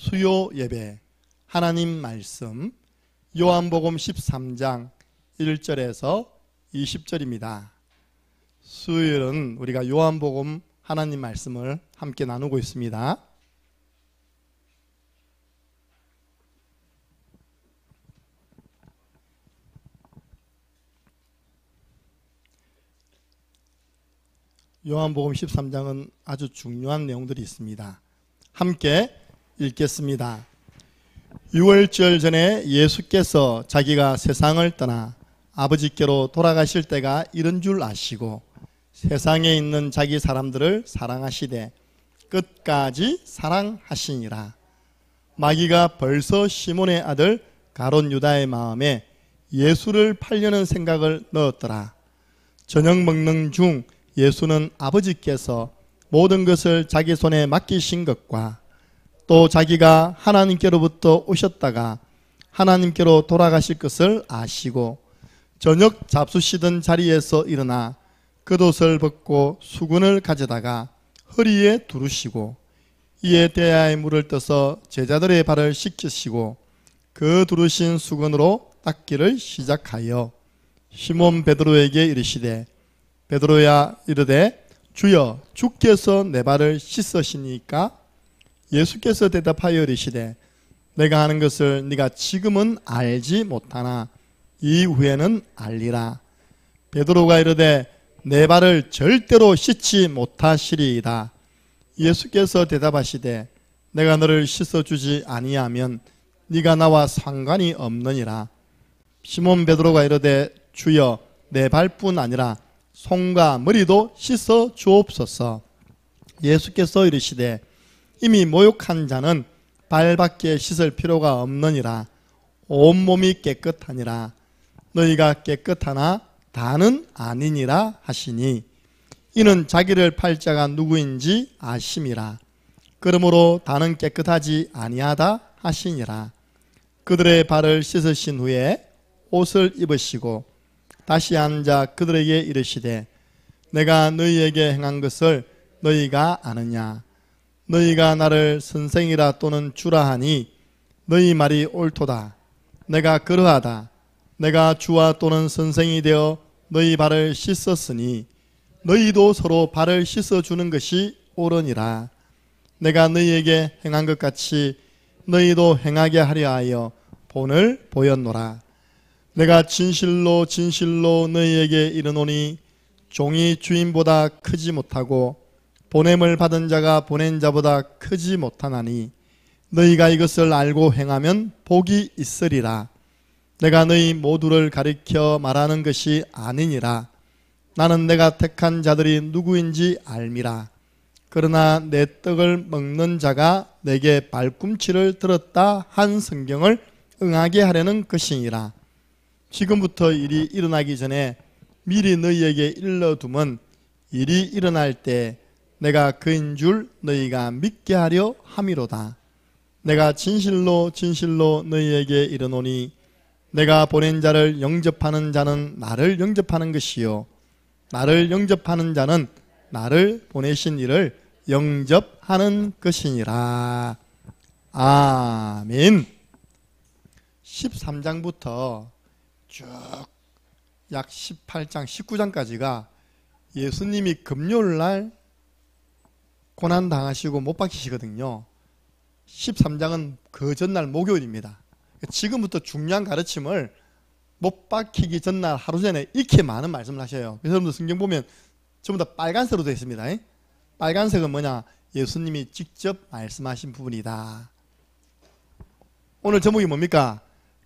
수요 예배 하나님 말씀 요한복음 13장 1절에서 20절입니다. 수요일은 우리가 요한복음 하나님 말씀을 함께 나누고 있습니다. 요한복음 13장은 아주 중요한 내용들이 있습니다. 함께 읽겠습니다. 6월절 전에 예수께서 자기가 세상을 떠나 아버지께로 돌아가실 때가 이른 줄 아시고 세상에 있는 자기 사람들을 사랑하시되 끝까지 사랑하시니라. 마귀가 벌써 시몬의 아들 가롯 유다의 마음에 예수를 팔려는 생각을 넣었더라. 저녁 먹는 중 예수는 아버지께서 모든 것을 자기 손에 맡기신 것과 또 자기가 하나님께로부터 오셨다가 하나님께로 돌아가실 것을 아시고 저녁 잡수시던 자리에서 일어나 겉옷을 벗고 수건을 가져다가 허리에 두르시고 이에 대야에 물을 떠서 제자들의 발을 씻기시고 그 두르신 수건으로 닦기를 시작하여 시몬 베드로에게 이르시되 베드로야 이르되 주여 주께서 내 발을 씻으시니까? 예수께서 대답하여 이르시되 내가 하는 것을 네가 지금은 알지 못하나 이후에는 알리라. 베드로가 이르되 내 발을 절대로 씻지 못하시리이다. 예수께서 대답하시되 내가 너를 씻어주지 아니하면 네가 나와 상관이 없느니라. 시몬 베드로가 이르되 주여 내 발뿐 아니라 손과 머리도 씻어 주옵소서. 예수께서 이르시되 이미 모욕한 자는 발밖에 씻을 필요가 없느니라. 온몸이 깨끗하니라. 너희가 깨끗하나 다는 아니니라 하시니 이는 자기를 팔 자가 누구인지 아심이라. 그러므로 다는 깨끗하지 아니하다 하시니라. 그들의 발을 씻으신 후에 옷을 입으시고 다시 앉아 그들에게 이르시되 내가 너희에게 행한 것을 너희가 아느냐? 너희가 나를 선생이라 또는 주라 하니 너희 말이 옳도다. 내가 그러하다. 내가 주와 또는 선생이 되어 너희 발을 씻었으니 너희도 서로 발을 씻어주는 것이 옳으니라. 내가 너희에게 행한 것 같이 너희도 행하게 하려 하여 본을 보였노라. 내가 진실로 진실로 너희에게 이르노니 종이 주인보다 크지 못하고 보냄을 받은 자가 보낸 자보다 크지 못하나니 너희가 이것을 알고 행하면 복이 있으리라. 내가 너희 모두를 가리켜 말하는 것이 아니니라. 나는 내가 택한 자들이 누구인지 알미라. 그러나 내 떡을 먹는 자가 내게 발꿈치를 들었다 한 성경을 응하게 하려는 것이니라. 지금부터 일이 일어나기 전에 미리 너희에게 일러두면 일이 일어날 때 내가 그인 줄 너희가 믿게 하려 함이로다. 내가 진실로 진실로 너희에게 이르노니 내가 보낸 자를 영접하는 자는 나를 영접하는 것이요 나를 영접하는 자는 나를 보내신 이를 영접하는 것이니라. 아멘. 13장부터 쭉 약 18장, 19장까지가 예수님이 금요일날 고난당하시고 못 박히시거든요. 13장은 그 전날 목요일입니다. 지금부터 중요한 가르침을 못 박히기 전날 하루 전에 이렇게 많은 말씀을 하셔요. 그래서 여러분들 성경 보면 전부 다 빨간색으로 되어 있습니다. 빨간색은 뭐냐? 예수님이 직접 말씀하신 부분이다. 오늘 제목이 뭡니까?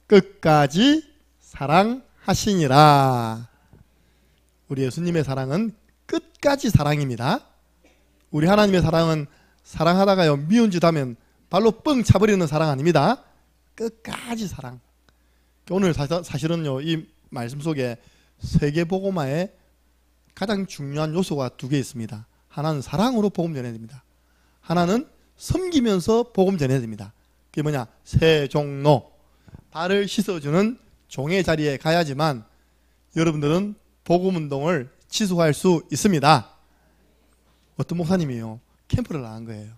끝까지 사랑하시니라. 우리 예수님의 사랑은 끝까지 사랑입니다. 우리 하나님의 사랑은 사랑하다가요 미운 짓 하면 발로 뻥 차버리는 사랑 아닙니다. 끝까지 사랑. 오늘 사실은요 이 말씀 속에 세계복음화에 가장 중요한 요소가 두 개 있습니다. 하나는 사랑으로 복음 전해야 됩니다. 하나는 섬기면서 복음 전해야 됩니다. 그게 뭐냐? 세종로, 발을 씻어주는 종의 자리에 가야지만 여러분들은 복음운동을 지속할 수 있습니다. 어떤 목사님이요 캠프를 나간 거예요.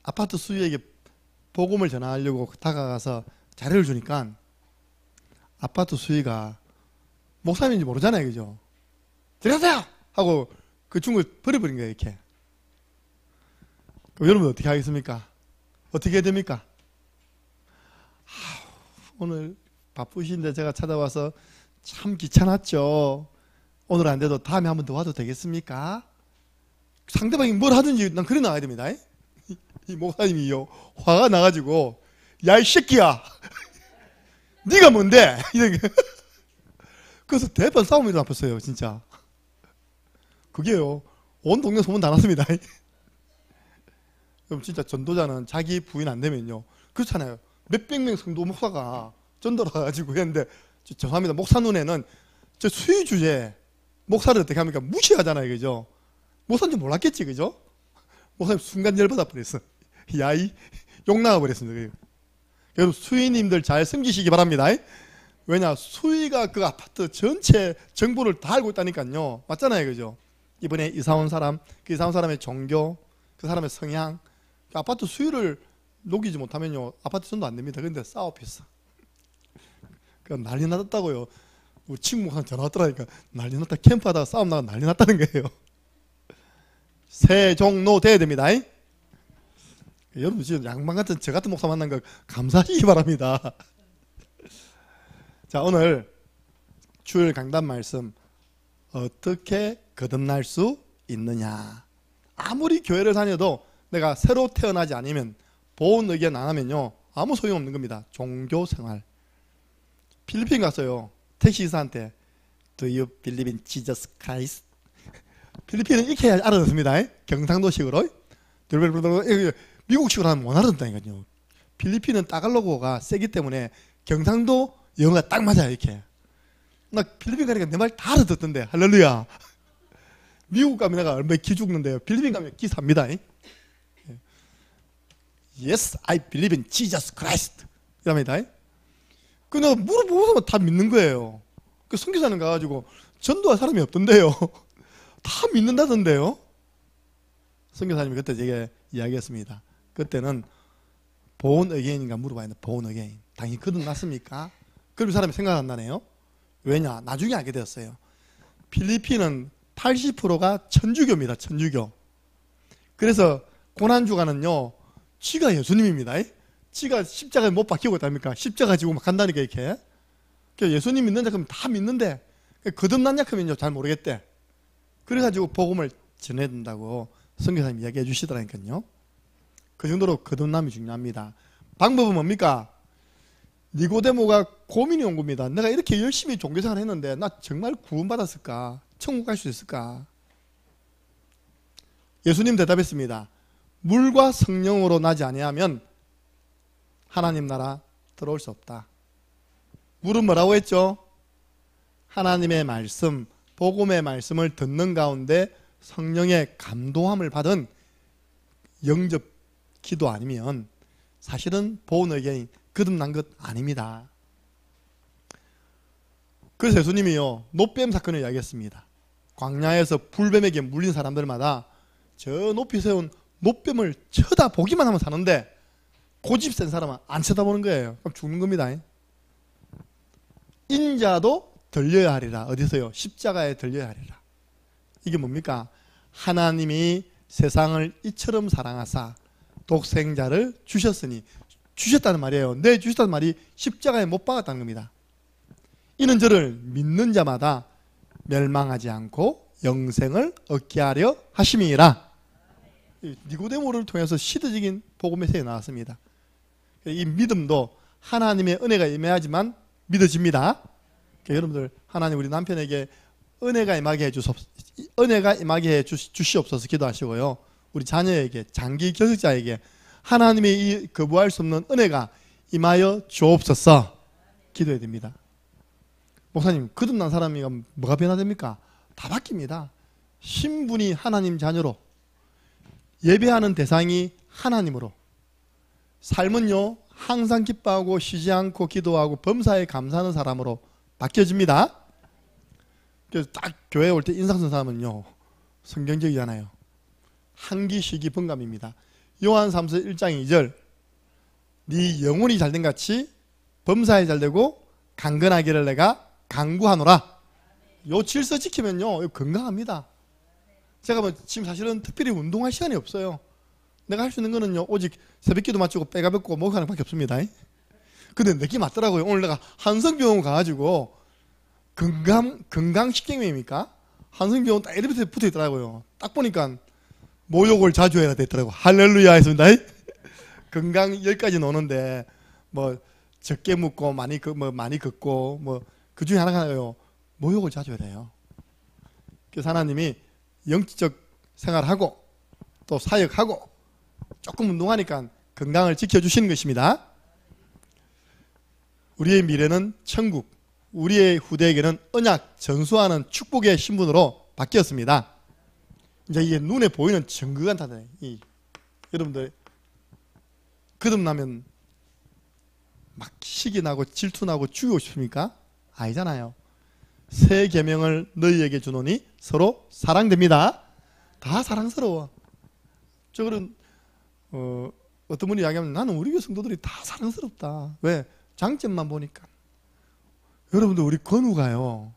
아파트 수요에게 복음을 전하려고 다가가서 자료를 주니까 아파트 수위가 목사님인지 모르잖아요, 그죠? 들어가세요! 하고 그 친구를 버려버린 거예요, 이렇게. 그럼 여러분 어떻게 하겠습니까? 어떻게 해야 됩니까? 오늘 바쁘신데 제가 찾아와서 참 귀찮았죠. 오늘 안 돼도 다음에 한 번 더 와도 되겠습니까? 상대방이 뭘 하든지 난 그래 나가야 됩니다. 이 목사님이요, 화가 나가지고 야 이 새끼야 네가 뭔데? 그래서 대판 싸움이 일어났어요, 진짜. 그게요, 온 동네 소문 다 났습니다. 그럼 진짜 전도자는 자기 부인 안 되면요, 그렇잖아요. 몇백 명 성도 목사가 전도를 가지고 했는데, 죄송합니다, 목사 눈에는 저 수위 주제 목사를 어떻게 합니까? 무시하잖아요, 그죠? 목사인지 몰랐겠지, 그죠? 목사님 순간 열받아 버렸어. 야이 욕 나가 버렸습니다. 여러분 수위님들 잘 섬기시기 바랍니다. 왜냐, 수위가 그 아파트 전체 정보를 다 알고 있다니까요. 맞잖아요, 그죠? 이번에 이사 온 사람, 그 이사 온 사람의 종교, 그 사람의 성향, 그 아파트 수위를 녹이지 못하면요, 아파트 전도 안 됩니다. 근데 싸워pis어. 그 난리 났다고요. 우리 친구 목사님 전화 왔더라니까 난리 났다. 캠프하다가 싸움 나가 난리 났다는 거예요. 세종로 돼야 됩니다. 여러분 지금 양반 같은 저 같은 목사 만난 거 감사하시기 바랍니다. 자, 오늘 주일 강단 말씀, 어떻게 거듭날 수 있느냐. 아무리 교회를 다녀도 내가 새로 태어나지 않으면, 보온 의견 안 하면요, 아무 소용없는 겁니다. 종교생활. 필리핀 갔어요. 택시기사한테 Do you believe in Jesus Christ? 필리핀은 이렇게 알아듣습니다. 경상도식으로. 미국식으로 하면 못 알아듣다니까요. 필리핀은 따갈로그가 세기 때문에 경상도 영어가 딱 맞아요, 이렇게. 나 필리핀 가니까 내 말 다 알아듣던데, 할렐루야. 미국 가면 내가 얼마나 기 죽는데요. 필리핀 가면 기 삽니다. Yes, I believe in Jesus Christ. 이랍니다. 그 내가 물어보고서 다 믿는 거예요. 그 선교사는 가가지고 전도할 사람이 없던데요. 다 믿는다던데요. 선교사님이 그때 제게 이야기했습니다. 그때는 보온 의견인가 물어봐야 돼. 보온 의견인. 당연히 거듭났습니까? 그럼 사람이 생각 안 나네요. 왜냐? 나중에 알게 되었어요. 필리핀은 80%가 천주교입니다. 천주교. 그래서 고난주가는요, 지가 예수님입니다. 지가 십자가에 못 박히고 있답니까? 십자가 지고 막 간다니까, 이렇게. 예수님 믿는 자면 다 믿는데, 거듭났냐 하면요, 잘 모르겠대. 그래가지고 복음을 전해야 된다고 선교사님 이야기해 주시더라니까요. 그 정도로 거듭남이 중요합니다. 방법은 뭡니까? 니고데모가 고민이 온 겁니다. 내가 이렇게 열심히 종교생활 했는데 나 정말 구원받았을까? 천국 갈 수 있을까? 예수님 대답했습니다. 물과 성령으로 나지 아니하면 하나님 나라 들어올 수 없다. 물은 뭐라고 했죠? 하나님의 말씀, 복음의 말씀을 듣는 가운데 성령의 감동함을 받은 영접 기도 아니면 사실은 보온 의견이 거듭난 것 아닙니다. 그래서 예수님이요, 노뱀 사건을 이야기했습니다. 광야에서 불뱀에게 물린 사람들마다 저 높이 세운 노뱀을 쳐다보기만 하면 사는데 고집 센 사람은 안 쳐다보는 거예요. 그럼 죽는 겁니다. 인자도 들려야 하리라. 어디서요? 십자가에 들려야 하리라. 이게 뭡니까? 하나님이 세상을 이처럼 사랑하사 독생자를 주셨으니, 주셨다는 말이에요. 내 주셨다는 말이 십자가에 못 박았다는 겁니다. 이는 저를 믿는 자마다 멸망하지 않고 영생을 얻게 하려 하심이라. 니고데모를 통해서 시대적인 복음 메시지가 나왔습니다. 이 믿음도 하나님의 은혜가 임해야지만 믿어집니다. 여러분들, 하나님 우리 남편에게 은혜가 임하게 해 주시옵소서 기도하시고요. 우리 자녀에게, 장기 교역자에게 하나님의 이 거부할 수 없는 은혜가 임하여 주옵소서 기도해야 됩니다. 목사님, 거듭난 사람이 뭐가 변화됩니까? 다 바뀝니다. 신분이 하나님 자녀로, 예배하는 대상이 하나님으로, 삶은요 항상 기뻐하고 쉬지 않고 기도하고 범사에 감사하는 사람으로 바뀌어집니다. 그래서 딱 교회에 올 때 인상 쓴 사람은요 성경적이잖아요. 한기, 시기, 번감입니다. 요한 3서 1장 2절, 네 영혼이 잘된 같이 범사에 잘되고 강건하기를 내가 강구하노라. 요 질서 지키면요 건강합니다. 제가 뭐 지금 사실은 특별히 운동할 시간이 없어요. 내가 할 수 있는 거는요 오직 새벽기도 마치고 빼가 뱉고 목욕하는 밖에 없습니다. 근데 느낌 맞더라고요. 오늘 내가 한성병원 가가지고 건강식경입니까? 한성병원 딱 엘리베이터에 붙어 있더라고요. 딱 보니까 모욕을 자주 해야 됐더라고. 할렐루야 했습니다. 건강 10가지 노는데 뭐 적게 묻고 많이 걷고 뭐 그 중에 하나가요 모욕을 자주 해야 돼요. 그래서 하나님이 영적 생활하고 또 사역하고 조금 운동하니까 건강을 지켜주시는 것입니다. 우리의 미래는 천국, 우리의 후대에게는 언약 전수하는 축복의 신분으로 바뀌었습니다. 이제 이게 눈에 보이는 증거가 나타나요. 여러분들 거듭나면 막 시기 나고 질투 나고 죽이고 싶습니까? 아니잖아요. 새 계명을 너희에게 주노니 서로 사랑됩니다. 다 사랑스러워. 저거는 어떤 분이 이야기하면 나는 우리 교회 성도들이 다 사랑스럽다. 왜? 장점만 보니까. 여러분들 우리 건우가요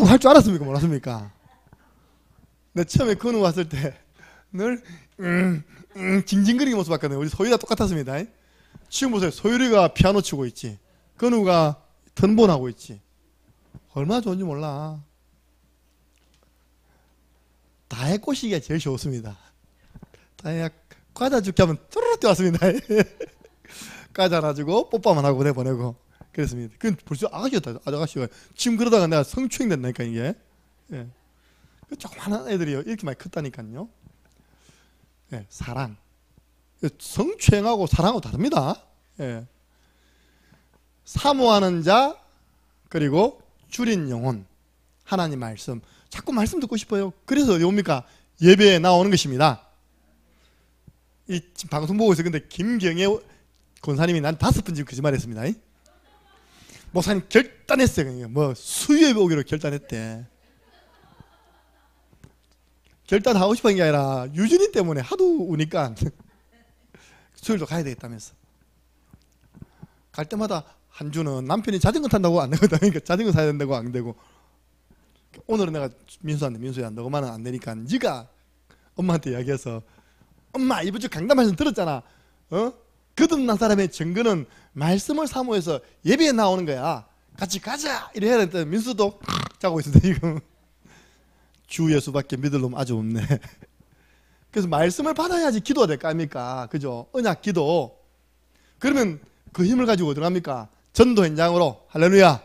할 줄 알았습니까? 몰랐습니까? 내 처음에 건우 왔을 때 늘 징징거리는 모습 봤거든요. 우리 소율이가 똑같았습니다. 지금 보세요. 소율이가 피아노 치고 있지, 건우가 턴본 하고 있지. 얼마나 좋은지 몰라. 다해 꼬시기가 제일 좋습니다. 다해야 과자 줄게 하면 뚜루루 뛰어왔습니다. 과자 하나 주고 뽀뽀만 하고 내보내고 그랬습니다. 그건 벌써 아가씨였다. 아가씨가 지금 그러다가 내가 성추행 된다니까 이게. 예. 조그마한 애들이요 이렇게 많이 컸다니까요. 예, 사랑. 성추행하고 사랑하고 다릅니다. 예. 사모하는 자 그리고 줄인 영혼. 하나님 말씀. 자꾸 말씀 듣고 싶어요. 그래서 어디 옵니까? 예배에 나오는 것입니다. 이 지금 방송 보고 있어요. 근데 김경애 권사님이 난 5번 지금 거짓말했습니다. 목사님 결단했어요. 뭐 수요예배 오기로 결단했대. 결단하고 싶은 게 아니라 유진이 때문에 하도 우니까 수요일도 가야 되겠다면서. 갈 때마다 한 주는 남편이 자전거 탄다고 안 되거든. 그러니까 자전거 사야 된다고 안 되고, 오늘은 내가 민수한테 민수야 너만은 안 되니까 네가 엄마한테 이야기해서 엄마 이번 주 강단 말씀 들었잖아. 거듭난 사람의 증거는 말씀을 사모해서 예배에 나오는 거야. 같이 가자 이래 해야 되는데 민수도 자고 있는데 지금 주 예수밖에 믿을 놈 아주 없네. 그래서 말씀을 받아야지 기도가 될 거 아닙니까? 그죠? 언약 기도. 그러면 그 힘을 가지고 어디 갑니까? 전도 현장으로 할렐루야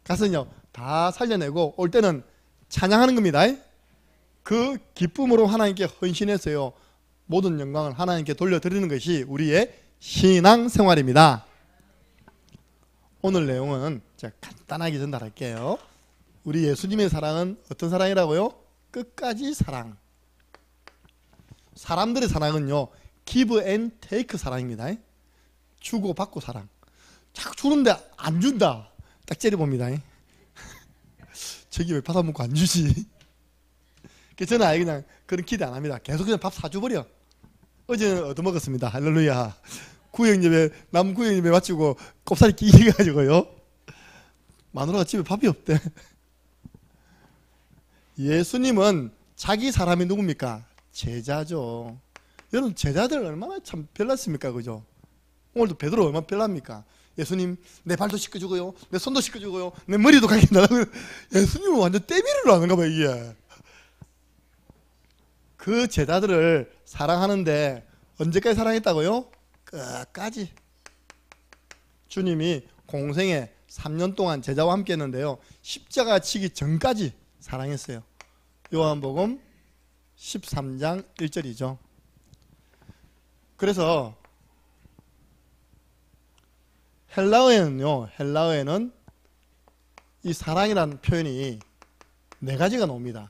가서요 다 살려내고 올 때는 찬양하는 겁니다. 그 기쁨으로 하나님께 헌신해서요 모든 영광을 하나님께 돌려드리는 것이 우리의 신앙생활입니다. 오늘 내용은 제가 간단하게 전달할게요. 우리 예수님의 사랑은 어떤 사랑이라고요? 끝까지 사랑. 사람들의 사랑은요 give and take 사랑입니다. 주고 받고 사랑. 자꾸 주는데 안 준다 딱 째려봅니다. 저기 왜 받아 먹고 안 주지? 그래서 저는 아예 그냥 그런 기대 안 합니다. 계속 그냥 밥 사줘버려. 어제는 얻어먹었습니다. 할렐루야. 구역예배 남 구역예배 마치고 꼽사리 끼게 해가지고요 마누라가 집에 밥이 없대. 예수님은 자기 사람이 누굽니까? 제자죠. 여러분 제자들 얼마나 참 별났습니까? 그죠? 오늘도 베드로 얼마나 별납니까? 예수님 내 발도 씻겨주고요 내 손도 씻겨주고요 내 머리도 감게 달라고. 예수님은 완전 떼비리로 하는가 봐 이게. 그 제자들을 사랑하는데 언제까지 사랑했다고요? 끝까지. 주님이 공생에 3년 동안 제자와 함께 했는데요 십자가 치기 전까지 사랑했어요. 요한복음 13장 1절이죠. 그래서 헬라어에는 이 사랑이라는 표현이 4가지가 나옵니다.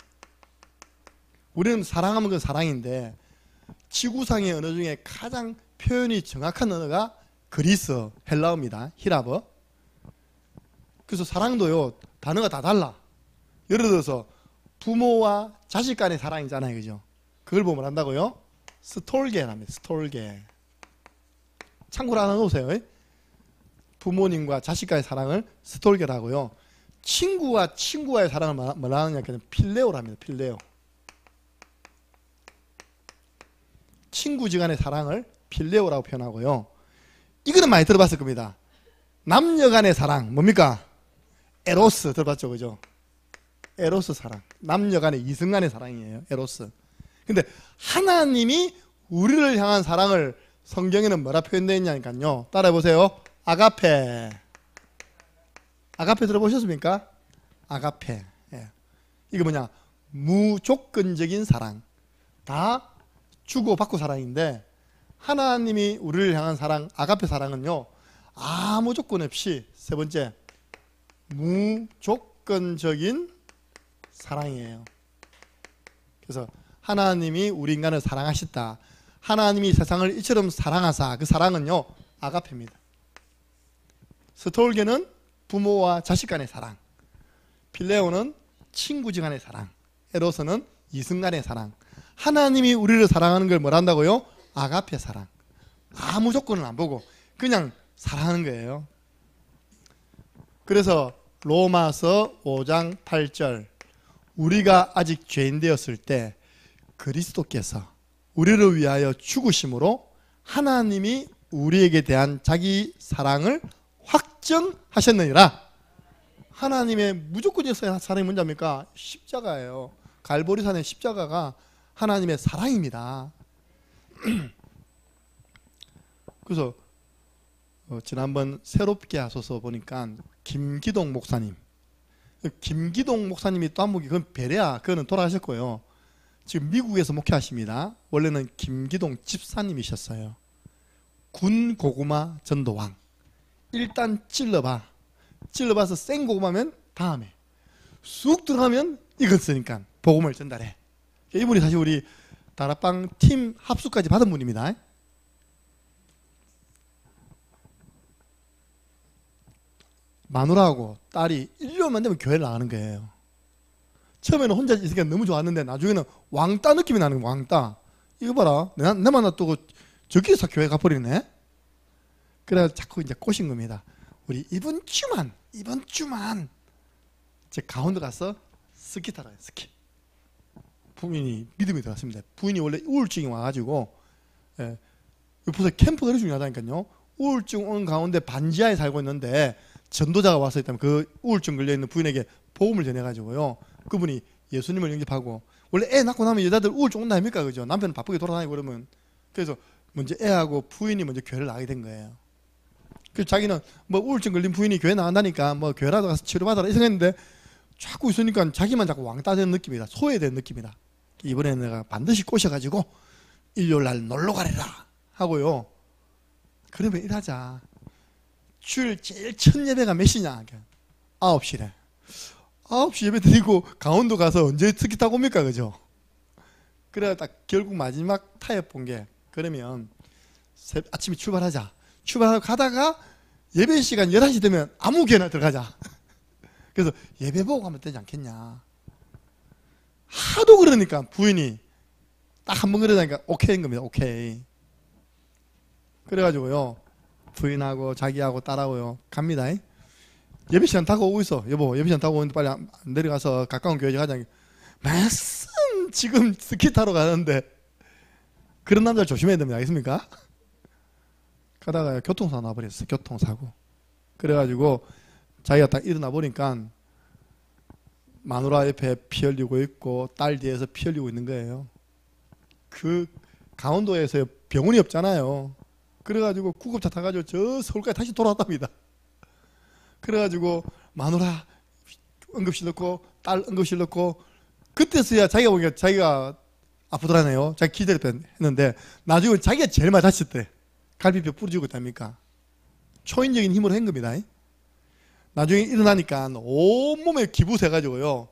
우리는 사랑하면 그 사랑인데 지구상의 언어 중에 가장 표현이 정확한 언어가 그리스 헬라어입니다. 히라버. 그래서 사랑도요 단어가 다 달라. 예를 들어서 부모와 자식 간의 사랑이잖아요. 그죠? 그걸 보면 한다고요? 스톨게랍니다. 스톨게. 참고로 하나 놓으세요. 부모님과 자식과의 사랑을 스톨게라고요. 친구와 친구와의 사랑을 뭐라 하느냐 하면 필레오랍니다. 필레오. 친구지간의 사랑을 필레오라고 표현하고요. 이거는 많이 들어봤을 겁니다. 남녀간의 사랑 뭡니까? 에로스 들어봤죠, 그죠? 에로스 사랑. 남녀간의 이성간의 사랑이에요. 에로스. 근데 하나님이 우리를 향한 사랑을 성경에는 뭐라 표현되어 있냐니까요. 따라해보세요. 아가페. 아가페 들어보셨습니까? 아가페. 예. 이거 뭐냐? 무조건적인 사랑. 다 주고받고 사랑인데 하나님이 우리를 향한 사랑, 아가페 사랑은요, 아무 조건 없이, 세 번째, 무조건적인 사랑이에요. 그래서 하나님이 우리 인간을 사랑하셨다. 하나님이 세상을 이처럼 사랑하사, 그 사랑은요, 아가페입니다. 스톨게는 부모와 자식 간의 사랑, 필레오는 친구지간의 사랑, 에로스는 이성 간의 사랑. 하나님이 우리를 사랑하는 걸 뭐라 한다고요? 아가페 사랑. 아무 조건을 안 보고 그냥 사랑하는 거예요. 그래서 로마서 5장 8절, 우리가 아직 죄인 되었을 때 그리스도께서 우리를 위하여 죽으심으로 하나님이 우리에게 대한 자기 사랑을 확정하셨느니라. 하나님의 무조건적인 사랑이 뭔지합니까? 십자가예요. 갈보리산의 십자가가 하나님의 사랑입니다. 그래서 지난번 새롭게 하소서 보니까 김기동 목사님, 김기동 목사님이 또 한 분이, 그건 베레아, 그거는 돌아가셨고요. 지금 미국에서 목회하십니다. 원래는 김기동 집사님이셨어요. 군 고구마 전도왕. 일단 찔러봐서 생 고구마면 다음에 쑥 들어가면 익었으니까 복음을 전달해. 이분이 사실 우리 다락방 팀 합수까지 받은 분입니다. 마누라하고 딸이 1년만 되면 교회를 나가는 거예요. 처음에는 혼자 있으니까 너무 좋았는데 나중에는 왕따 느낌이 나는 거예요. 왕따. 이거 봐라, 내만 놔두고 저기서 교회 가버리네. 그래서 자꾸 이제 꼬신 겁니다. 우리 이번 주만 제 강원도 가서 스키 타러 가요. 스키. 부인이 믿음이 들었습니다. 부인이 원래 우울증이 와가지고, 예, 벌써 캠프가 중요하다니까요. 우울증 온 가운데 반지하에 살고 있는데 전도자가 와서 있다면 그 우울증 걸려있는 부인에게 복음을 전해가지고요, 그분이 예수님을 영접하고, 원래 애 낳고 나면 여자들 우울증 온다 아닙니까? 그죠? 남편은 바쁘게 돌아다니고 그러면. 그래서 먼저 애하고 부인이 먼저 교회를 나가게 된 거예요. 그래서 자기는 뭐 우울증 걸린 부인이 교회 나간다니까 뭐 교회라도 가서 치료받아라 이 생각했는데, 자꾸 있으니까 자기만 자꾸 왕따 되는 느낌이다. 소외되는 느낌이다. 이번에 내가 반드시 꼬셔가지고 일요일날 놀러 가래라 하고요. 그러면 일하자. 주일 제일 첫 예배가 몇 시냐? 9시래. 9시 예배 드리고 강원도 가서 언제 스키 타고 옵니까? 그죠? 그래 딱 결국 마지막 타협 본 게, 그러면 아침에 출발하자. 출발하고 가다가 예배 시간 11시 되면 아무 교회나 들어가자. 그래서 예배 보고 가면 되지 않겠냐. 하도 그러니까 부인이 딱 한 번 그러니까 오케이인 겁니다. 오케이. 그래가지고요, 부인하고 자기하고 딸하고요 갑니다. 예배 시간 타고 오고 있어. 여보, 예배 시간 타고 오는데 빨리 내려가서 가까운 교회 가자. 말씀 지금 스키 타러 가는데. 그런 남자를 조심해야 됩니다. 알겠습니까? 가다가 교통사고 나버렸어요. 교통사고. 그래가지고 자기가 딱 일어나 보니까 마누라 옆에 피 흘리고 있고 딸 뒤에서 피 흘리고 있는 거예요. 그 강원도에서 병원이 없잖아요. 그래가지고 구급차 타가지고 저 서울까지 다시 돌아왔답니다. 그래가지고 마누라 응급실 넣고 딸 응급실 넣고, 그때서야 자기가 보니까 자기가 아프더라네요. 자기 기대를 했는데 나중에 자기가 제일 많이 다쳤대. 갈비뼈 부러지고 있답니까? 초인적인 힘으로 한 겁니다. 나중에 일어나니까 온몸에 기부세가지고요,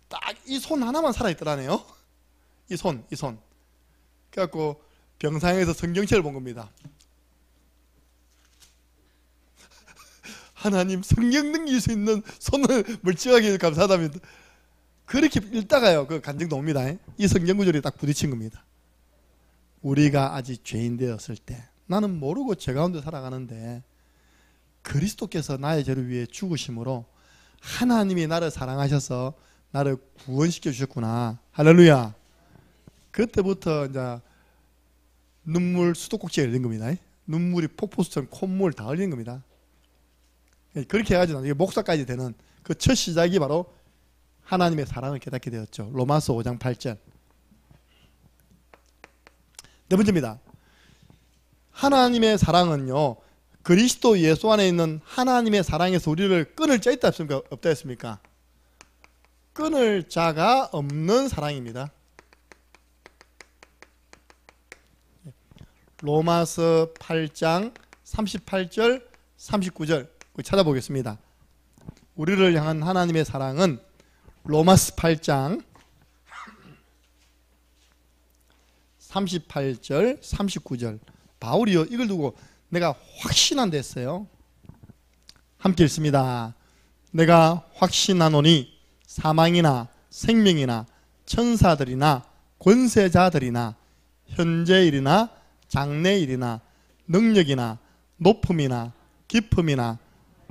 딱 이 손 하나만 살아있더라네요. 이 손. 그래갖고 병상에서 성경책을 본 겁니다. 하나님, 성경 넘길 수 있는 손을 멀쩡하게 감사하다면. 그렇게 읽다가요, 그 간증도 옵니다. 이 성경 구절이 딱 부딪힌 겁니다. 우리가 아직 죄인 되었을 때 나는 모르고 죄 가운데 살아가는데 그리스도께서 나의 죄를 위해 죽으심으로 하나님이 나를 사랑하셔서 나를 구원시켜 주셨구나. 할렐루야. 그때부터 이제 눈물 수도꼭지가 열린 겁니다. 눈물이 폭포수처럼 콧물 다 흘리는 겁니다. 그렇게 해가지고 나중에 목사까지 되는 그 첫 시작이 바로 하나님의 사랑을 깨닫게 되었죠. 로마서 5장 8절. 네 번째입니다. 하나님의 사랑은요, 그리스도 예수 안에 있는 하나님의 사랑에서 우리를 끊을 자 있다 했습니까? 없다 했습니까? 끊을 자가 없는 사랑입니다. 로마서 8장 38절 39절 찾아보겠습니다. 우리를 향한 하나님의 사랑은 로마서 8장 38절 39절. 바울이요 이걸 두고 내가 확신한다 했어요. 함께 읽습니다. 내가 확신하노니 사망이나 생명이나 천사들이나 권세자들이나 현재일이나 장래일이나 능력이나 높음이나 깊음이나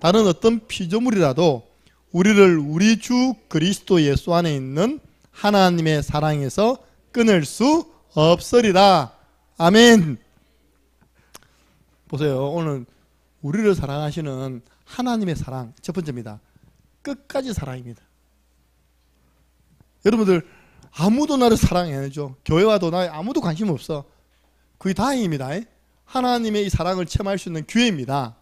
다른 어떤 피조물이라도 우리를 우리 주 그리스도 예수 안에 있는 하나님의 사랑에서 끊을 수 없으리라. 아멘. 보세요. 오늘 우리를 사랑하시는 하나님의 사랑 첫 번째입니다. 끝까지 사랑입니다. 여러분들 아무도 나를 사랑해 안 해줘. 교회와도 나에 아무도 관심 없어. 그게 다행입니다. 하나님의 이 사랑을 체험할 수 있는 기회입니다.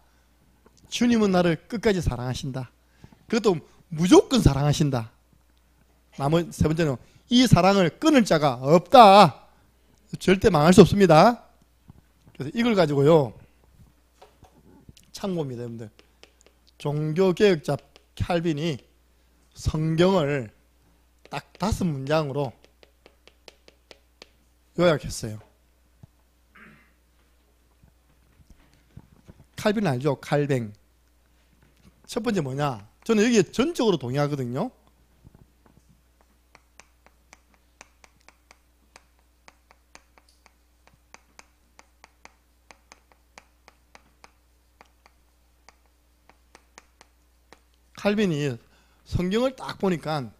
주님은 나를 끝까지 사랑하신다. 그것도 무조건 사랑하신다. 세 번째는 이 사랑을 끊을 자가 없다. 절대 망할 수 없습니다. 그래서 이걸 가지고요 참고입니다. 여러분들 종교개혁자 칼빈이 성경을 딱 5문장으로 요약했어요. 칼빈 알죠? 칼뱅. 첫 번째 뭐냐? 저는 여기에 전적으로 동의하거든요. 칼빈이 성경을 딱 보니까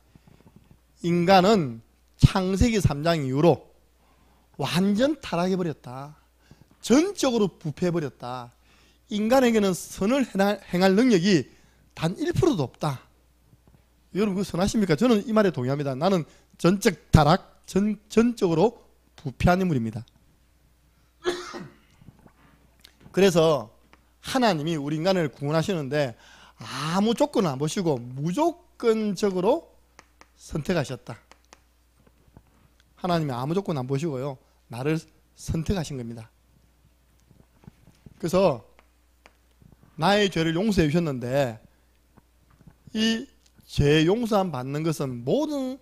인간은 창세기 3장 이후로 완전 타락해버렸다. 전적으로 부패해버렸다. 인간에게는 선을 행할 능력이 단 1%도 없다. 여러분 그거 선하십니까? 저는 이 말에 동의합니다. 나는 전적 타락, 전적으로 부패한 인물입니다. 그래서 하나님이 우리 인간을 구원하시는데 아무 조건을 안 보시고 무조건적으로 선택하셨다. 하나님이 아무 조건 안 보시고요 나를 선택하신 겁니다. 그래서 나의 죄를 용서해 주셨는데 이 죄 용서함 받는 것은 모든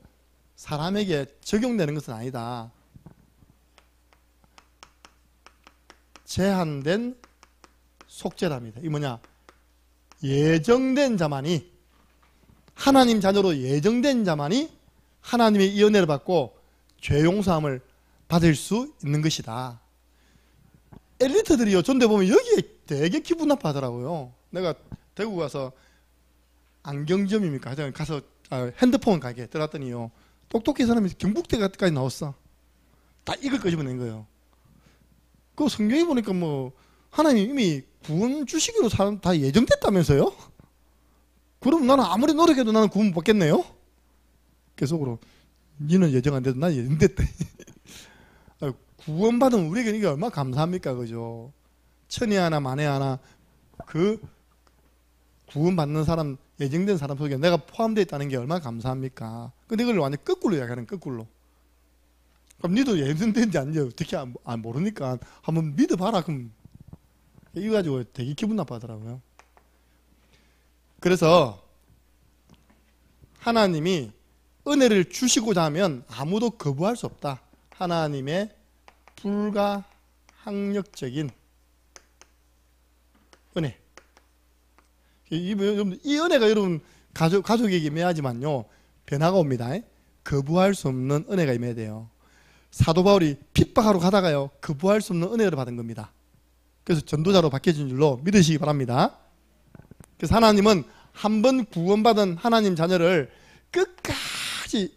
사람에게 적용되는 것은 아니다. 제한된 속죄랍니다. 이 뭐냐? 예정된 자만이, 하나님 자녀로 예정된 자만이 하나님의 이 은혜를 받고 죄 용서함을 받을 수 있는 것이다. 엘리트들이요 전대 보면 여기에 되게 기분 나빠하더라고요. 내가 대구 가서 안경점입니까? 가서 핸드폰 가게 들어갔더니요 똑똑한 사람이 경북대까지 나왔어. 다 이걸 끄집어낸 거예요. 그 성경에 보니까 뭐 하나님 이미 구원 주시기로 사람 다 예정됐다면서요? 그럼 나는 아무리 노력해도 나는 구원 못 받겠네요? 계속으로 니는 예정 안 돼도 난 예정됐다. 구원받은 우리에게 이게 얼마나 감사합니까? 그죠? 천이 하나 만에 하나 그 구원받는 사람, 예정된 사람 속에 내가 포함되어 있다는 게 얼마나 감사합니까? 근데 이걸 완전 거꾸로 이야기하는 거꾸로. 그럼 니도 예정된지 아닌지 어떻게 모르니까 한번 믿어봐라. 그럼 이거 가지고 되게 기분 나빠하더라고요. 그래서 하나님이 은혜를 주시고자 하면 아무도 거부할 수 없다. 하나님의 불가항력적인 은혜. 이 은혜가 여러분 가족에게 임해야지만요 변화가 옵니다. 거부할 수 없는 은혜가 임해야 돼요. 사도 바울이 핍박하러 가다가요 거부할 수 없는 은혜를 받은 겁니다. 그래서 전도자로 바뀌어진 줄로 믿으시기 바랍니다. 그래서 하나님은 한 번 구원받은 하나님 자녀를 끝까지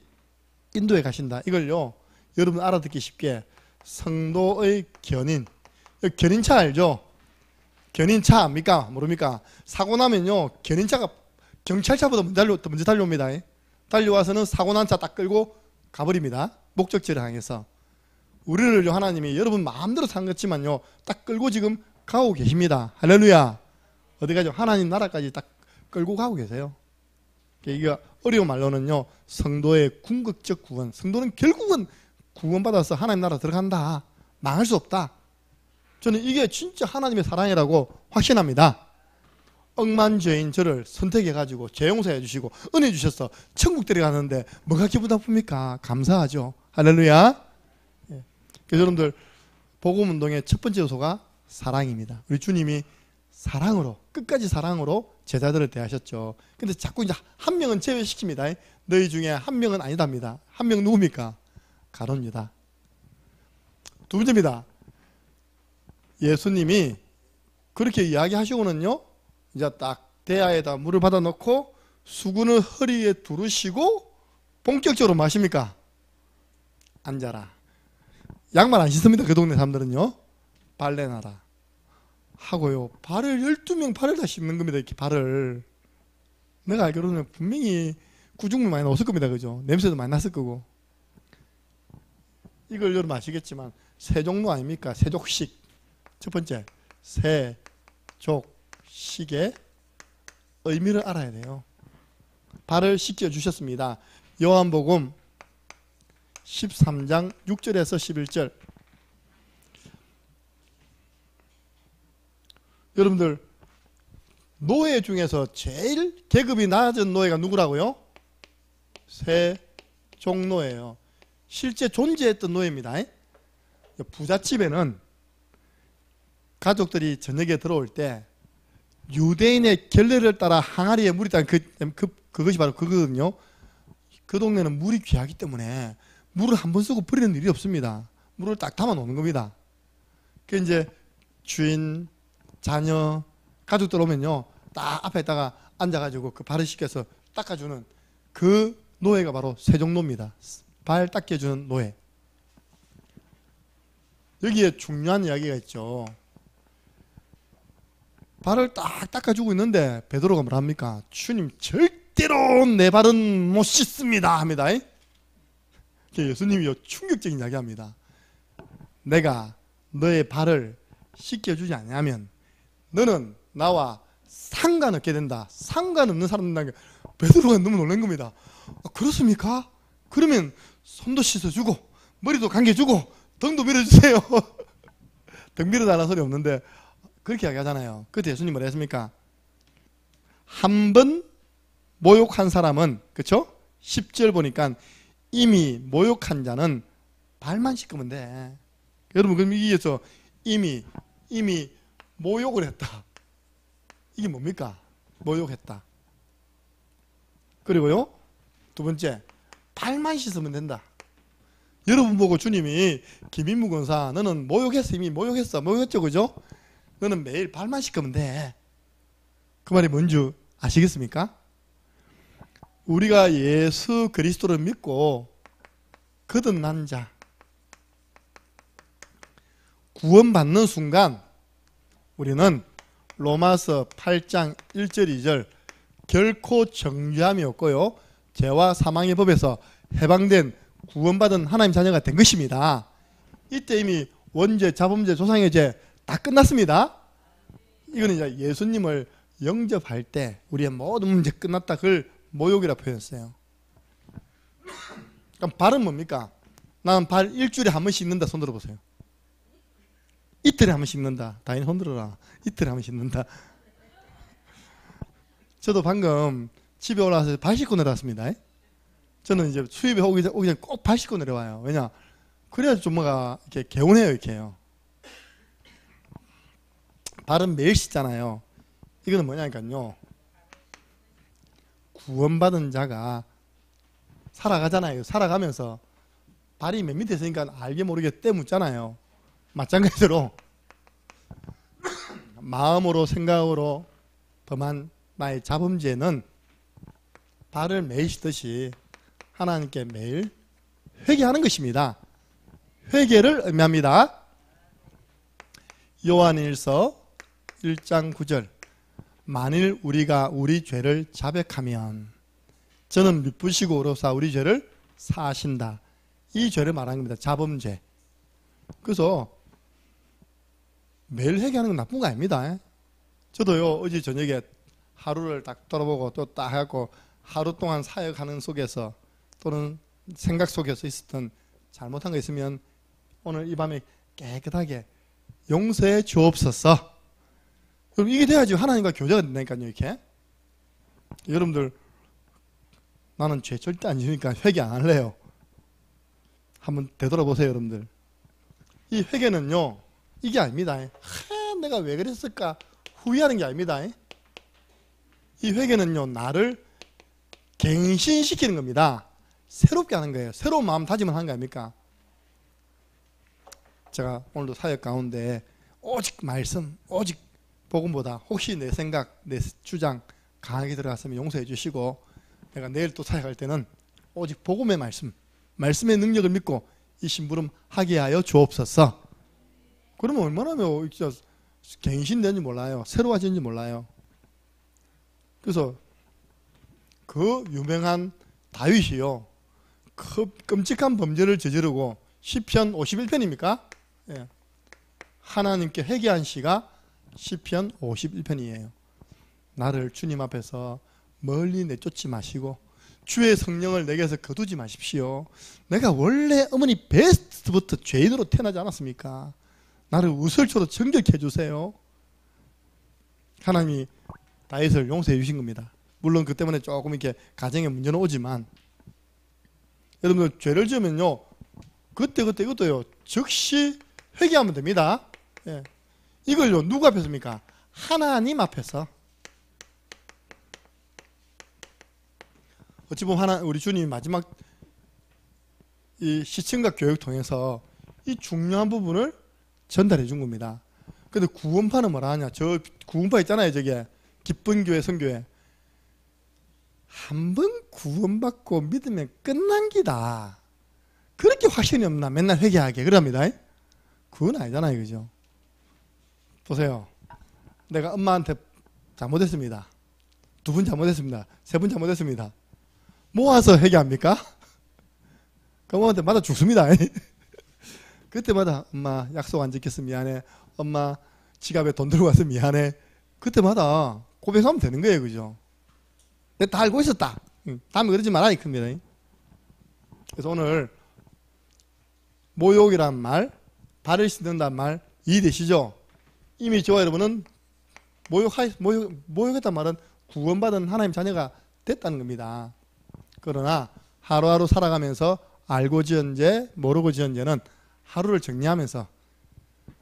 인도해 가신다. 이걸요, 여러분 알아듣기 쉽게 성도의 견인. 견인차 알죠? 견인차 압니까? 모릅니까? 사고 나면요, 견인차가 경찰차보다 먼저 달려옵니다. 달려와서는 사고 난 차 딱 끌고 가버립니다. 목적지를 향해서. 우리를 하나님이 여러분 마음대로 산 것지만요, 딱 끌고 지금 가고 계십니다. 할렐루야. 어디 가죠? 하나님 나라까지 딱 끌고 가고 계세요. 이게 어려운 말로는요, 성도의 궁극적 구원. 성도는 결국은 구원받아서 하나님 나라 들어간다. 망할 수 없다. 저는 이게 진짜 하나님의 사랑이라고 확신합니다. 억만죄인 저를 선택해가지고 죄 용서해 주시고 은혜 주셔서 천국 데려가는데 뭐가 기분 나쁩니까? 감사하죠. 할렐루야. 그래서 여러분들, 복음운동의 첫 번째 요소가 사랑입니다. 우리 주님이 사랑으로, 끝까지 사랑으로 제자들을 대하셨죠. 근데 자꾸 이제 한 명은 제외시킵니다. 너희 중에 한 명은 아니답니다. 한 명 누굽니까? 가룟 유다. 두 번째입니다. 예수님이 그렇게 이야기하시고는요, 이제 딱 대야에다 물을 받아 넣고 수건을 허리에 두르시고 본격적으로 마십니까? 앉아라. 양말 안 씻습니다. 그 동네 사람들은요. 발레나라 하고요, 발을 12명 발을 다 씻는 겁니다. 이렇게 발을. 내가 알기로는 분명히 구중물 많이 넣었을 겁니다. 그죠? 냄새도 많이 났을 거고. 이걸 여러분 아시겠지만 세종로 아닙니까? 세족식. 첫 번째, 세족식의 의미를 알아야 돼요. 발을 씻겨 주셨습니다. 요한복음 13장 6절에서 11절. 여러분들, 노예 중에서 제일 계급이 낮은 노예가 누구라고요? 세종노예요. 실제 존재했던 노예입니다. 부잣집에는 가족들이 저녁에 들어올 때 유대인의 결례를 따라 항아리에 물이 따는 그것이 바로 그거거든요. 그 동네는 물이 귀하기 때문에 물을 한 번 쓰고 버리는 일이 없습니다. 물을 딱 담아 놓는 겁니다. 그 이제 주인, 자녀, 가족들 오면요, 딱 앞에다가 앉아가지고 그 발을 씻겨서 닦아주는 그 노예가 바로 세종노입니다. 발 닦여주는 노예. 여기에 중요한 이야기가 있죠. 발을 딱 닦아주고 있는데 베드로가 뭐라 합니까? 주님, 절대로 내 발은 못 씻습니다 합니다. 예수님이 충격적인 이야기 합니다. 내가 너의 발을 씻겨주지 않으면 너는 나와 상관없게 된다. 상관없는 사람 된다는 게, 베드로가 너무 놀란 겁니다. 그렇습니까? 그러면 손도 씻어주고 머리도 감겨주고 등도 밀어주세요. 등 밀어달라는 소리 없는데 그렇게 이야기하잖아요. 그때 예수님 뭐라 했습니까? 한 번 모욕한 사람은, 그렇죠? 10절 보니까 이미 모욕한 자는 발만 씻으면 돼. 여러분, 그럼 여기에서 이미 모욕을 했다. 이게 뭡니까? 모욕했다. 그리고요, 두 번째, 발만 씻으면 된다. 여러분 보고 주님이 김인무 권사, 너는 모욕했어. 이미 모욕했죠. 그죠? 너는 매일 발만 씻으면 돼. 그 말이 뭔지 아시겠습니까? 우리가 예수 그리스도를 믿고 거듭난 자, 구원받는 순간 우리는 로마서 8장 1절 2절 결코 정죄함이 없고요, 죄와 사망의 법에서 해방된 구원받은 하나님 자녀가 된 것입니다. 이때 이미 원죄, 자범죄, 조상의 죄 다 끝났습니다. 이거는 이제 예수님을 영접할 때 우리의 모든 문제 끝났다. 그걸 모욕이라 표현했어요. 그럼 발은 뭡니까? 나는 발 일주일에 한 번 씻는다. 손 들어보세요. 이틀에 한 번 씻는다. 다행히 손 들어라. 이틀에 한 번 씻는다. 저도 방금 집에 올라와서 발 씻고 내려왔습니다. 저는 이제 수입에 오기 전에 꼭 발 씻고 내려와요. 왜냐? 그래야 좀 뭐가 이렇게 개운해요. 이렇게요. 발은 매일 씻잖아요. 이거는 뭐냐니까요, 구원받은 자가 살아가잖아요. 살아가면서 발이 맨 밑에 있으니까 알게 모르게 때 묻잖아요. 마찬가지로 마음으로 생각으로 범한 나의 자범죄는 발을 매일 씻듯이 하나님께 매일 회개하는 것입니다. 회개를 의미합니다. 요한일서 1장 9절 만일 우리가 우리 죄를 자백하면 저는 미쁘시고 의로우사 우리 죄를 사하신다. 이 죄를 말하는 겁니다. 자범죄. 그래서 매일 회개하는 건 나쁜 거 아닙니다. 저도요 어제 저녁에 하루를 딱 돌아보고 또 딱 해갖고 하루 동안 사역하는 속에서 또는 생각 속에서 있었던 잘못한 거 있으면 오늘 이 밤에 깨끗하게 용서해 주옵소서. 그럼 이게 돼야지 하나님과 교제가 된다니까요. 이렇게 여러분들 나는 죄 절대 안 지으니까 회개 안 할래요. 한번 되돌아보세요. 여러분들 이 회개는요 이게 아닙니다. 내가 왜 그랬을까 후회하는 게 아닙니다. 이 회개는요 나를 갱신시키는 겁니다. 새롭게 하는 거예요. 새로운 마음 다짐을 하는 거 아닙니까? 제가 오늘도 사역 가운데 오직 말씀, 오직 복음보다 혹시 내 생각, 내 주장 강하게 들어갔으면 용서해 주시고 내가 내일 또 사역할 때는 오직 복음의 말씀, 말씀의 능력을 믿고 이 심부름 하게 하여 주옵소서. 그러면 얼마나 진짜 갱신되는지 몰라요. 새로워지는지 몰라요. 그래서 그 유명한 다윗이요. 그 끔찍한 범죄를 저지르고 시편 51편입니까? 예. 하나님께 회개한 시가 시편 51편이에요. 나를 주님 앞에서 멀리 내쫓지 마시고 주의 성령을 내게서 거두지 마십시오. 내가 원래 어머니 베스트부터 죄인으로 태어나지 않았습니까? 나를 우슬초로 정결케 해주세요. 하나님이 다윗을 용서해 주신 겁니다. 물론 그 때문에 조금 이렇게 가정에 문제는 오지만 여러분들 죄를 지으면요 그때 이것도요 즉시 회개하면 됩니다. 예. 이걸요 누구 앞에서입니까? 하나님 앞에서. 어찌 보면 우리 주님이 마지막 이 시청각 교육 통해서 이 중요한 부분을 전달해 준 겁니다. 근데 구원파는 뭐라 하냐? 저 구원파 있잖아요. 저게 기쁜 교회, 성교회. 한 번 구원받고 믿으면 끝난 기다. 그렇게 확신이 없나? 맨날 회개하게 그럽니다. 그건 아니잖아요. 그죠? 보세요. 내가 엄마한테 잘못했습니다. 2분 잘못했습니다. 3분 잘못했습니다. 모아서 회개합니까? 그 엄마한테 맞아 죽습니다. 그때마다 엄마 약속 안 지켰어 미안해. 엄마 지갑에 돈 들고 와서 미안해. 그때마다 고백하면 되는 거예요. 그죠? 내가 다 알고 있었다. 다음에 그러지 말아야 큽니다. 그래서 오늘 모욕이란 말, 발을 씻는다는 말 이해되시죠? 이미 저와 여러분은 모욕했단 말은 구원받은 하나님 자녀가 됐다는 겁니다. 그러나 하루하루 살아가면서 알고 지은 죄, 모르고 지은 죄는 하루를 정리하면서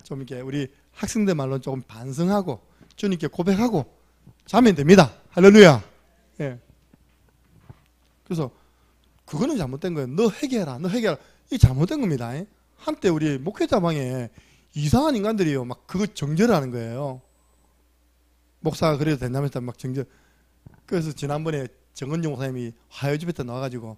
좀 이렇게 우리 학생들 말로 조금 반성하고 주님께 고백하고 자면 됩니다. 할렐루야. 예. 그래서 그거는 잘못된 거예요. 너 회개해라. 너 회개해라. 이게 잘못된 겁니다. 한때 우리 목회자방에 이상한 인간들이요. 막 그거 정죄를 하는 거예요. 목사가 그래도 된다면서 막 정죄. 그래서 지난번에 정은종 목사님이 화요집에 때 나와가지고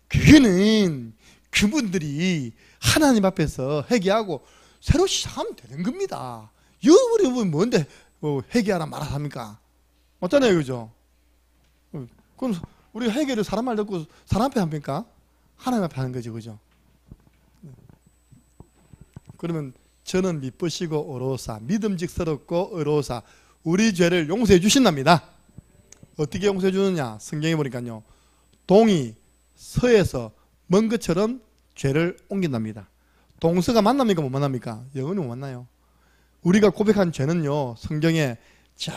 그거는 그분들이 하나님 앞에서 회개하고 새로 시작하면 되는 겁니다. 여러분이 뭔데 회개하라 말하라 합니까? 맞잖아요. 그죠? 그럼 우리가 회개를 사람 말 듣고 사람 앞에 합니까? 하나님 앞에 하는 거죠. 그죠? 그러면 저는 미쁘시고 의로우사 믿음직스럽고 의로우사 우리 죄를 용서해 주신답니다. 어떻게 용서해 주느냐? 성경에 보니까요. 동이 서에서 먼 것처럼 죄를 옮긴답니다. 동서가 만납니까? 못 만납니까? 영원히 못 만나요. 우리가 고백한 죄는요. 성경에 저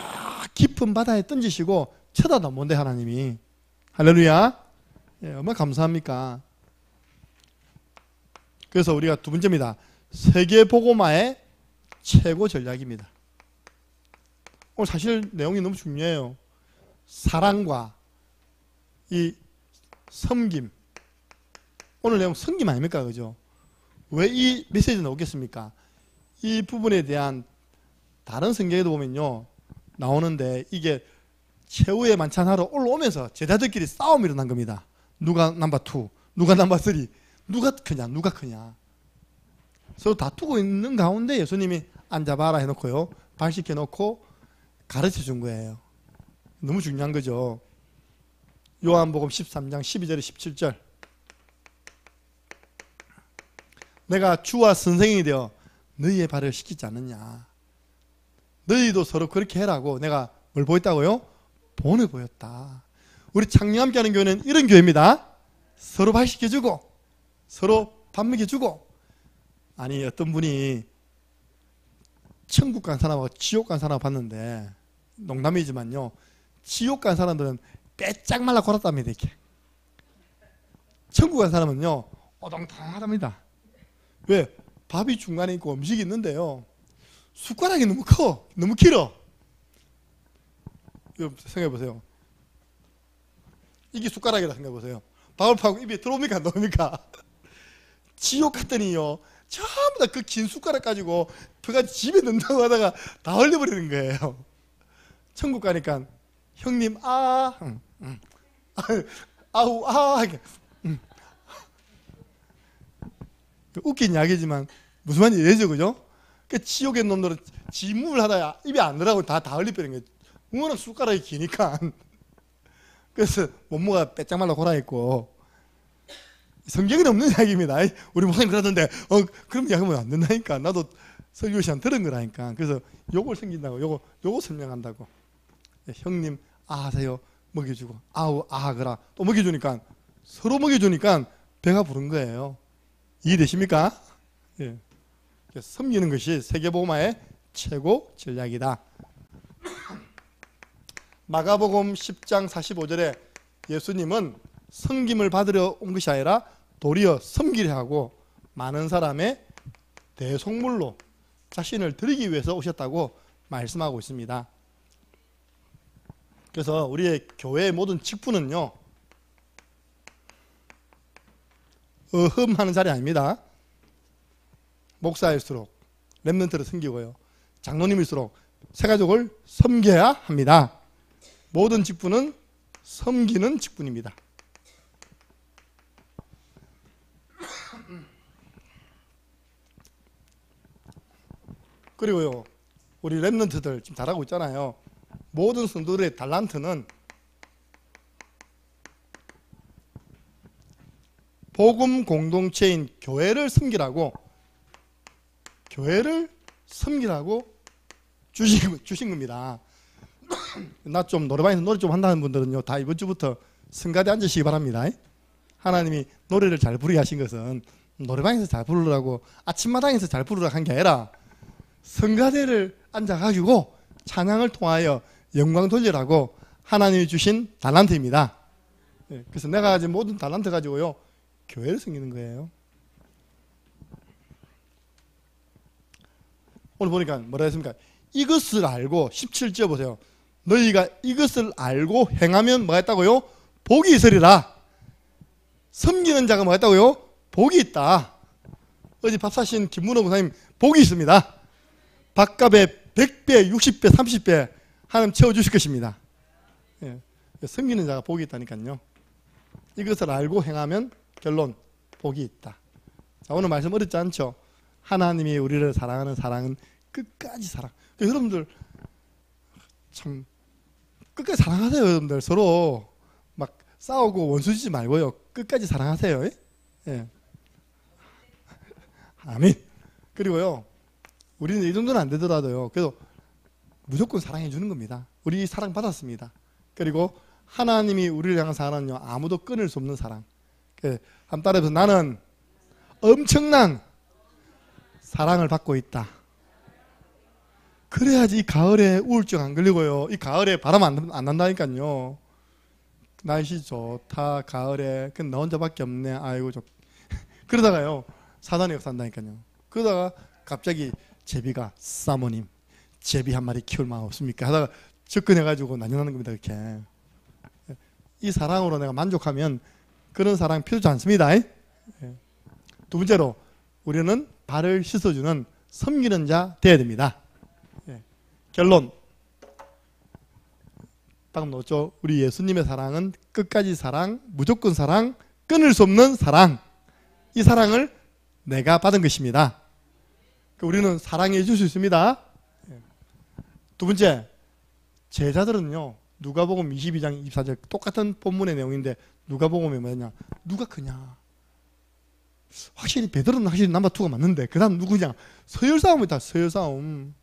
깊은 바다에 던지시고 쳐다도 못 돼 하나님이. 할렐루야. 예, 얼마나 감사합니까? 그래서 우리가 두 번째입니다. 세계복음화의 최고 전략입니다. 오늘 사실 내용이 너무 중요해요. 사랑과 이 섬김. 오늘 내용 섬김 아닙니까? 그죠? 왜 이 메시지가 나오겠습니까? 이 부분에 대한 다른 성경에도 보면요 나오는데 이게 최후의 만찬하러 올라오면서 제자들끼리 싸움이 일어난 겁니다. 누가 넘버 2, 누가 넘버 3, 누가 크냐. 서로 다투고 있는 가운데 예수님이 앉아봐라 해놓고요. 발 시켜놓고 가르쳐 준 거예요. 너무 중요한 거죠. 요한복음 13장 12절에 17절. 내가 주와 선생이 되어 너희의 발을 씻기지 않느냐. 너희도 서로 그렇게 해라고 내가 뭘 보였다고요? 본을 보였다. 우리 창녕 함께하는 교회는 이런 교회입니다. 서로 발 씻겨주고 서로 밥 먹여주고. 아니 어떤 분이 천국 간 사람하고 지옥 간 사람 봤는데 농담이지만요 지옥 간 사람들은 빼짝 말라 골았답니다. 이렇게 천국 간 사람은요 오동통하답니다. 왜? 밥이 중간에 있고 음식이 있는데요 숟가락이 너무 커, 너무 길어. 생각해보세요. 이게 숟가락이라 생각해보세요. 밥을 파고 입에 들어옵니까 안 들어옵니까? 지옥 갔더니요 전부 다 그 긴 숟가락 가지고 그가 집에 넣는다고 하다가 다 흘려버리는 거예요. 천국 가니까 형님 아우 웃긴 이야기지만 무슨 말인지 이해죠, 그죠? 그 지옥의 놈들은 지문을 하다가 입에 안 들어가고 다 흘려버리는 거예요. 워낙 숟가락이 기니까. 그래서 몸무가 빼짝 말라 골아있고. 성경에는 없는 이야기입니다. 우리 목사님 그러던데 그럼 이야기하면 안 된다니까. 나도 설교 시간 들은 거라니까. 그래서 요걸 섬긴다고 요거 설명한다고. 형님 하세요. 먹여주고 아우 하거라. 또 먹여주니까 서로 먹여주니까 배가 부른 거예요. 이해되십니까? 예. 섬기는 것이 세계복음화의 최고 전략이다. 마가복음 10장 45절에 예수님은 섬김을 받으려 온 것이 아니라 도리어 섬기려 하고 많은 사람의 대속물로 자신을 드리기 위해서 오셨다고 말씀하고 있습니다. 그래서 우리의 교회의 모든 직분은요 어흠하는 자리 아닙니다. 목사일수록 렘넌트를 섬기고요 장로님일수록 새가족을 섬겨야 합니다. 모든 직분은 섬기는 직분입니다. 그리고요 우리 렘넌트들 지금 잘하고 있잖아요. 모든 성도들의 달란트는 복음 공동체인 교회를 섬기라고 주신 겁니다. 나 좀 노래방에서 노래 좀 한다는 분들은요 다 이번 주부터 성가대 앉으시기 바랍니다. 하나님이 노래를 잘 부르게 하신 것은 노래방에서 잘 부르라고 아침마당에서 잘 부르라고 한 게 아니라 성가대를 앉아가지고 찬양을 통하여 영광 돌리라고 하나님이 주신 달란트입니다. 그래서 내가 가진 모든 달란트 가지고요 교회를 섬기는 거예요. 오늘 보니까 뭐라 했습니까? 이것을 알고 17절 보세요. 너희가 이것을 알고 행하면 뭐 했다고요? 복이 있으리라. 섬기는 자가 뭐 했다고요? 복이 있다. 어제 밥 사신 김문호 목사님 복이 있습니다. 밥값에 100배, 60배, 30배 하나님 채워주실 것입니다. 예. 섬기는 자가 복이 있다니까요. 이것을 알고 행하면 결론 복이 있다. 자, 오늘 말씀 어렵지 않죠? 하나님이 우리를 사랑하는 사랑은 끝까지 사랑. 여러분들 참 끝까지 사랑하세요. 여러분들 서로 막 싸우고 원수지지 말고요. 끝까지 사랑하세요. 예. 아멘. 그리고요 우리는 이 정도는 안 되더라도요 그래도 무조건 사랑해 주는 겁니다. 우리 사랑 받았습니다. 그리고 하나님이 우리를 향한 사랑은요 아무도 끊을 수 없는 사랑. 한 따라해서 나는 엄청난 사랑을 받고 있다. 그래야지 이 가을에 우울증 안 걸리고요 이 가을에 바람 안 난다니까요. 날씨 좋다 가을에 근데 나 혼자밖에 없네 아이고 좀 그러다가요 사단이 역사한다니까요. 그러다가 갑자기 제비가 사모님 제비 한 마리 키울 마음 없습니까 하다가 접근해가지고 난리나는 겁니다. 이렇게 이 사랑으로 내가 만족하면 그런 사랑 필요하지 않습니다. 두 번째로 우리는 발을 씻어주는 섬기는 자 되어야 됩니다. 결론. 방금 넣었죠. 우리 예수님의 사랑은 끝까지 사랑, 무조건 사랑, 끊을 수 없는 사랑. 이 사랑을 내가 받은 것입니다. 우리는 사랑해 줄 수 있습니다. 두 번째, 제자들은요, 누가복음 22장 24절 똑같은 본문의 내용인데 누가복음이 뭐냐? 누가 크냐? 확실히 베드로는 확실히 넘버 2가 맞는데 그 다음 누구냐? 서열싸움이다. 서열싸움.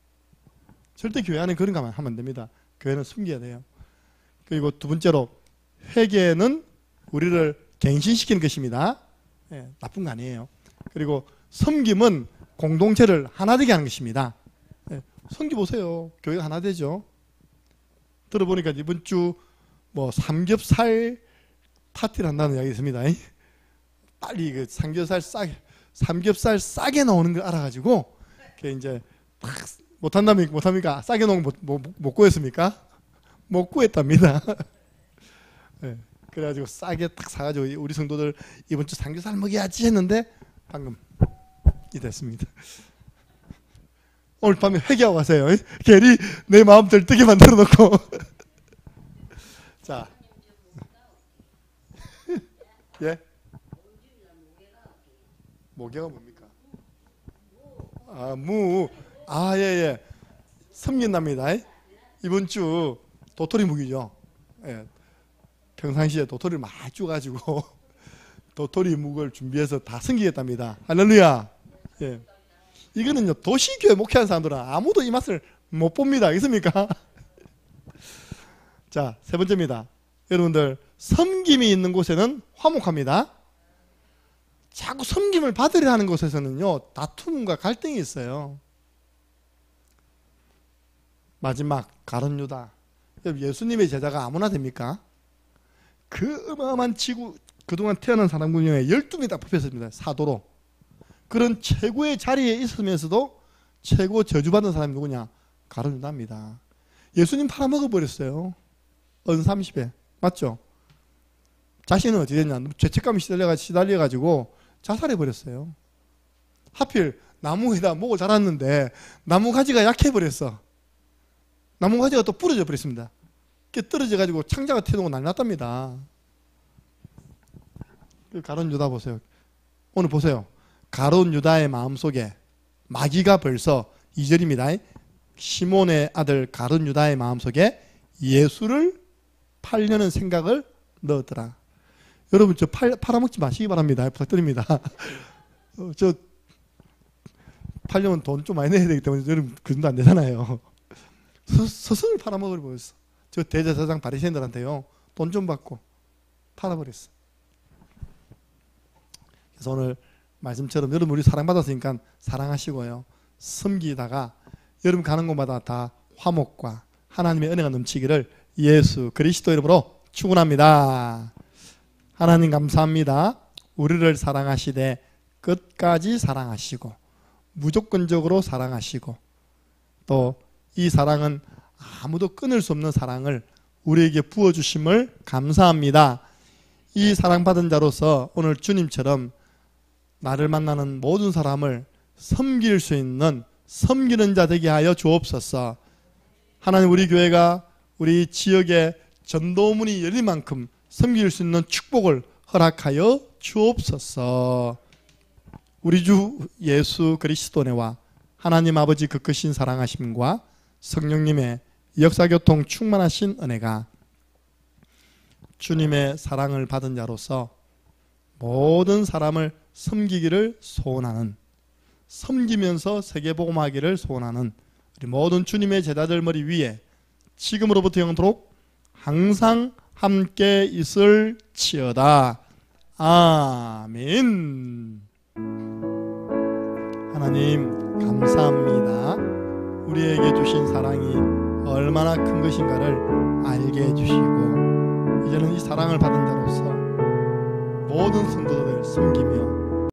절대 교회 안에 그런 거만 하면 안 됩니다. 교회는 숨겨야 돼요. 그리고 두 번째로, 회개는 우리를 갱신시키는 것입니다. 나쁜 거 아니에요. 그리고 섬김은 공동체를 하나 되게 하는 것입니다. 섬겨보세요. 교회가 하나 되죠. 들어보니까 이번 주 뭐 삼겹살 파티를 한다는 이야기 있습니다. 빨리 그 삼겹살 싸게 나오는 걸 알아가지고 이제 딱 못합니까? 싸게 나오는 거 못 구했습니까? 못 구했답니다. 네, 그래가지고 싸게 딱 사가지고 우리 성도들 이번 주 삼겹살 먹여야지 했는데 방금 이 됐습니다. 오늘 밤에 회개하고 가세요. 괜히 내 마음 들뜨게 만들어 놓고. 자, 예? 모개가 뭡니까? 아, 예. 섬긴답니다. 이번 주 도토리 묵이죠. 예. 평상시에 도토리를 많이 쪼가지고 도토리 묵을 준비해서 다 섬기겠답니다. 할렐루야. 예. 이거는요, 도시교회 목회하는 사람들은 아무도 이 맛을 못 봅니다. 알겠습니까? 자, 세 번째입니다. 여러분들, 섬김이 있는 곳에는 화목합니다. 자꾸 섬김을 받으려 하는 곳에서는요, 다툼과 갈등이 있어요. 마지막, 가룟 유다. 예수님의 제자가 아무나 됩니까? 그 어마어마한 지구, 그동안 태어난 사람 중에 12명이 딱 뽑혔습니다. 사도로. 그런 최고의 자리에 있으면서도 최고 저주받는 사람이 누구냐? 가룟 유다입니다. 예수님 팔아먹어버렸어요. 은 30에. 맞죠? 자신은 어떻게 됐냐? 죄책감이 시달려가지고 자살해버렸어요. 하필 나무에다 목을 달았는데 나무 가지가 약해버렸어. 나무 가지가 또 부러져 버렸습니다. 떨어져가지고 창자가 튀어나오고 난리 났답니다. 가룟 유다 보세요. 오늘 보세요. 가룟 유다의 마음속에 마귀가 벌써 2절입니다. 시몬의 아들 가룟 유다의 마음속에 예수를 팔려는 생각을 넣었더라. 여러분, 저 팔아먹지 마시기 바랍니다. 부탁드립니다. 저 팔려면 돈 좀 많이 내야 되기 때문에 여러분 그 정도 안 되잖아요. 스스로 팔아먹을 뻔했어. 저 대제사장 바리새인들한테요, 돈 좀 받고 팔아버렸어. 그래서 오늘 말씀처럼 여러분 우리 사랑받았으니까 사랑하시고요, 섬기다가 여러분 가는 곳마다 다 화목과 하나님의 은혜가 넘치기를 예수 그리스도 이름으로 축원합니다. 하나님 감사합니다. 우리를 사랑하시되 끝까지 사랑하시고 무조건적으로 사랑하시고 또 이 사랑은 아무도 끊을 수 없는 사랑을 우리에게 부어주심을 감사합니다. 이 사랑받은 자로서 오늘 주님처럼 나를 만나는 모든 사람을 섬길 수 있는 섬기는 자 되게 하여 주옵소서. 하나님, 우리 교회가 우리 지역에 전도문이 열린 만큼 섬길 수 있는 축복을 허락하여 주옵소서. 우리 주 예수 그리스도네와 하나님 아버지 그 크신 사랑하심과 성령님의 역사교통 충만하신 은혜가 주님의 사랑을 받은 자로서 모든 사람을 섬기기를 소원하는, 섬기면서 세계복음하기를 소원하는 우리 모든 주님의 제자들 머리 위에 지금으로부터 영원토록 항상 함께 있을지어다. 아멘. 하나님 감사합니다. 우리에게 주신 사랑이 얼마나 큰 것인가를 알게 해주시고 이제는 이 사랑을 받은 자로서 모든 성도들을 섬기며